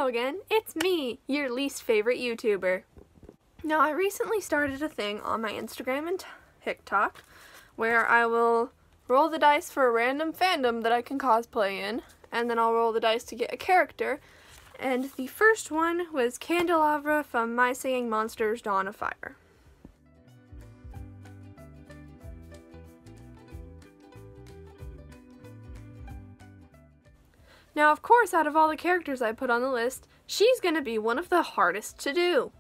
Hello again, it's me, your least favorite YouTuber. Now, I recently started a thing on my Instagram and TikTok where I will roll the dice for a random fandom that I can cosplay in, and then I'll roll the dice to get a character. And the first one was Candelavra from My Singing Monsters Dawn of Fire. Now, of course, out of all the characters I put on the list, she's going to be one of the hardest to do.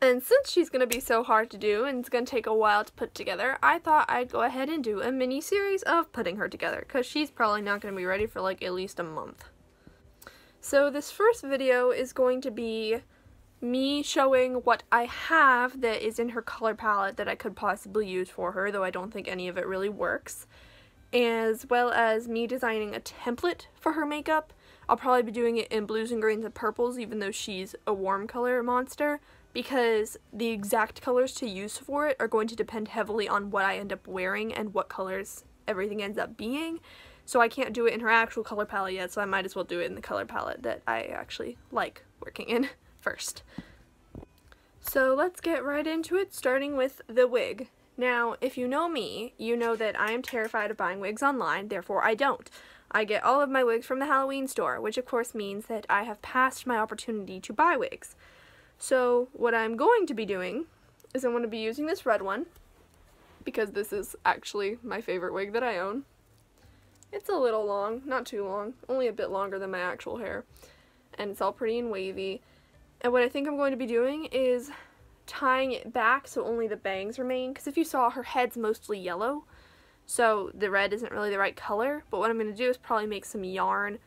And since she's going to be so hard to do and it's going to take a while to put together, I thought I'd go ahead and do a mini-series of putting her together, because she's probably not going to be ready for like at least a month. So this first video is going to be me showing what I have that is in her color palette that I could possibly use for her, though I don't think any of it really works, as well as me designing a template for her makeup. I'll probably be doing it in blues and greens and purples, even though she's a warm color monster, because the exact colors to use for it are going to depend heavily on what I end up wearing and what colors everything ends up being. So I can't do it in her actual color palette yet, so I might as well do it in the color palette that I actually like working in first. So let's get right into it, starting with the wig. Now, if you know me, you know that I am terrified of buying wigs online, therefore I don't. I get all of my wigs from the Halloween store, which of course means that I have passed my opportunity to buy wigs. So what I'm going to be doing is I'm going to be using this red one, because this is actually my favorite wig that I own. It's a little long, not too long, only a bit longer than my actual hair, and it's all pretty and wavy. And what I think I'm going to be doing is tying it back so only the bangs remain, because if you saw, her head's mostly yellow, so the red isn't really the right color. But what I'm going to do is probably make some yarn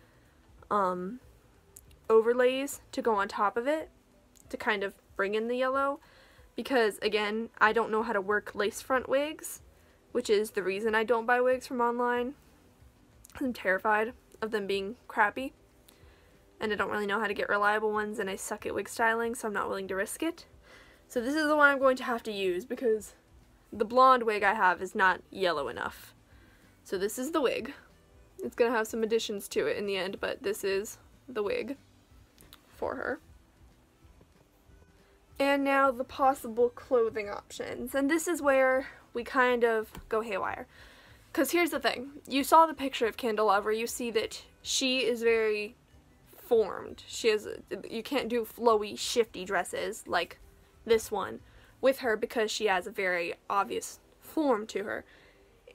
overlays to go on top of it to kind of bring in the yellow, because again, I don't know how to work lace front wigs, which is the reason I don't buy wigs from online. I'm terrified of them being crappy, and I don't really know how to get reliable ones, and I suck at wig styling, so I'm not willing to risk it. So this is the one I'm going to have to use, because the blonde wig I have is not yellow enough. So this is the wig. It's going to have some additions to it in the end, but this is the wig for her. And now the possible clothing options. And this is where we kind of go haywire. Because here's the thing. You saw the picture of Candelavra. You see that she is very formed. You can't do flowy, shifty dresses like this one with her, because she has a very obvious form to her.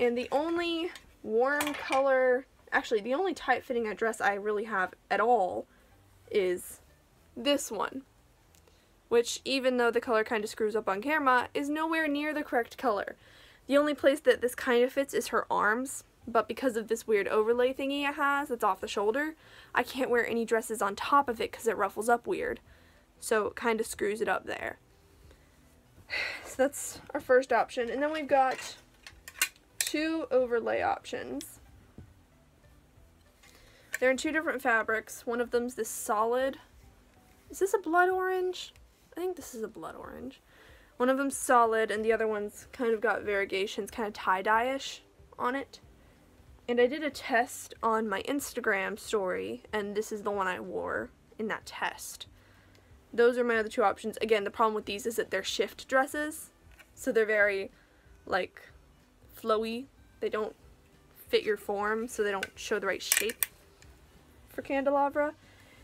And the only warm color, actually the only tight-fitting dress I really have at all is this one, which, even though the color kind of screws up on camera, is nowhere near the correct color. The only place that this kind of fits is her arms, but because of this weird overlay thingy it has that's off the shoulder, I can't wear any dresses on top of it because it ruffles up weird. So it kind of screws it up there. So that's our first option. And then we've got two overlay options. They're in two different fabrics. One of them's this solid. Is this a blood orange? I think this is a blood orange. One of them's solid, and the other one's kind of got variegations, kind of tie-dye-ish on it. And I did a test on my Instagram story, and this is the one I wore in that test. Those are my other two options. Again, the problem with these is that they're shift dresses, so they're very, like, flowy. They don't fit your form, so they don't show the right shape for Candelavra.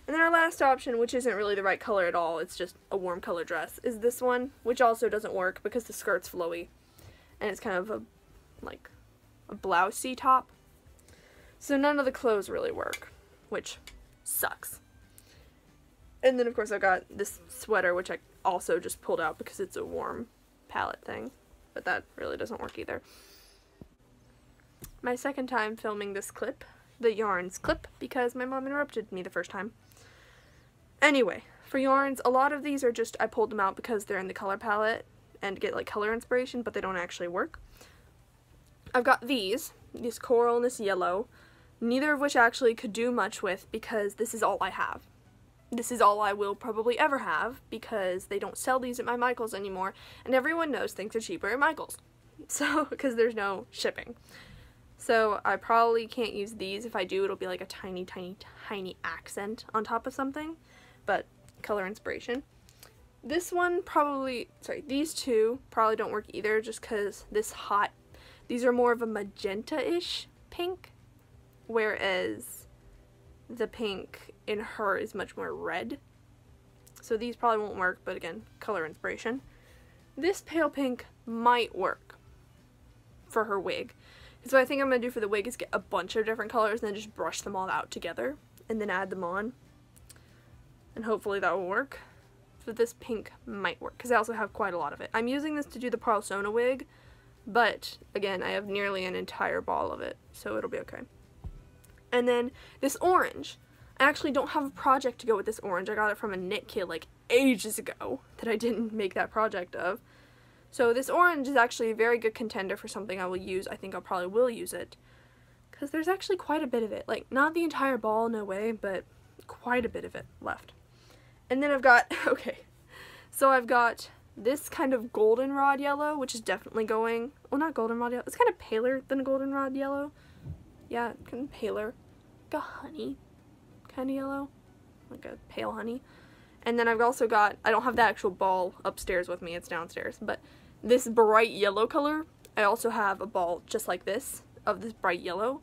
And then our last option, which isn't really the right color at all, it's just a warm color dress, is this one, which also doesn't work because the skirt's flowy. And it's kind of a blousey top. So none of the clothes really work, which sucks. And then of course I've got this sweater, which I also just pulled out because it's a warm palette thing. But that really doesn't work either. My second time filming this clip, the yarns clip, because my mom interrupted me the first time. Anyway, for yarns, a lot of these are just, I pulled them out because they're in the color palette and get like color inspiration, but they don't actually work. I've got this coral and this yellow, neither of which actually could do much with, because this is all I have. This is all I will probably ever have, because they don't sell these at my Michael's anymore, and everyone knows things are cheaper at Michael's. So, because there's no shipping. So I probably can't use these. If I do, it'll be like a tiny, tiny, tiny accent on top of something. but color inspiration. This one probably, sorry, these two probably don't work either, just because these are more of a magenta-ish pink, whereas the pink in her is much more red. So these probably won't work, but again, color inspiration. This pale pink might work for her wig. So what I think I'm going to do for the wig is get a bunch of different colors and then just brush them all out together and then add them on. And hopefully that will work. So this pink might work because I also have quite a lot of it. I'm using this to do the Parsona wig, but again, I have nearly an entire ball of it, so it'll be okay. And then this orange. I actually don't have a project to go with this orange. I got it from a knit kit like ages ago that I didn't make that project of. So this orange is actually a very good contender for something I will use. I think I probably will use it because there's actually quite a bit of it. Like, not the entire ball, no way, but quite a bit of it left. And then I've got, okay, so I've got this kind of goldenrod yellow, which is definitely going, well, not goldenrod yellow, it's kind of paler than a goldenrod yellow. Yeah, kind of paler, like a honey kind of yellow, like a pale honey. And then I've also got, I don't have the actual ball upstairs with me, it's downstairs, but this bright yellow color, I also have a ball just like this, of this bright yellow,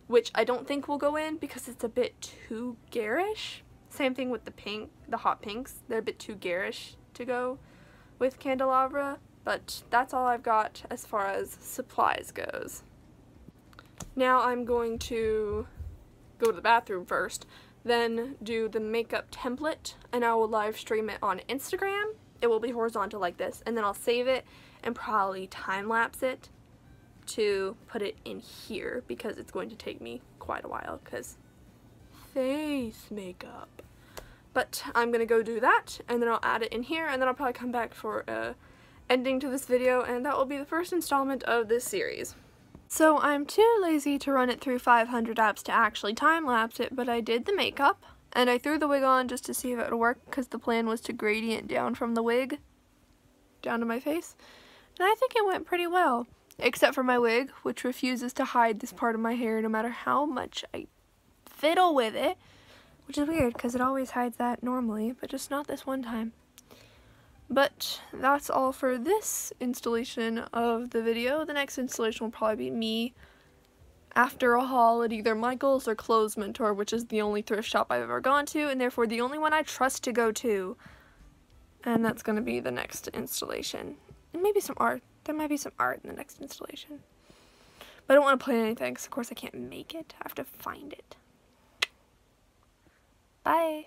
which I don't think will go in because it's a bit too garish. Same thing with the pink, the hot pinks, they're a bit too garish to go with Candelavra, but that's all I've got as far as supplies goes. Now I'm going to go to the bathroom first, then do the makeup template, and I will live stream it on Instagram. It will be horizontal like this, and then I'll save it and probably time lapse it to put it in here because it's going to take me quite a while because face makeup. But I'm gonna go do that, and then I'll add it in here, and then I'll probably come back for a ending to this video, and that will be the first installment of this series. So I'm too lazy to run it through 500 apps to actually time-lapse it, but I did the makeup, and I threw the wig on just to see if it would work, because the plan was to gradient down from the wig down to my face, and I think it went pretty well, except for my wig, which refuses to hide this part of my hair no matter how much I fiddle with it, which is weird, because it always hides that normally, but just not this one time. But that's all for this installation of the video. The next installation will probably be me after a haul at either Michael's or Clothes Mentor, which is the only thrift shop I've ever gone to, and therefore the only one I trust to go to. And that's going to be the next installation. And maybe some art. There might be some art in the next installation. But I don't want to plan anything, because of course I can't make it. I have to find it. Bye!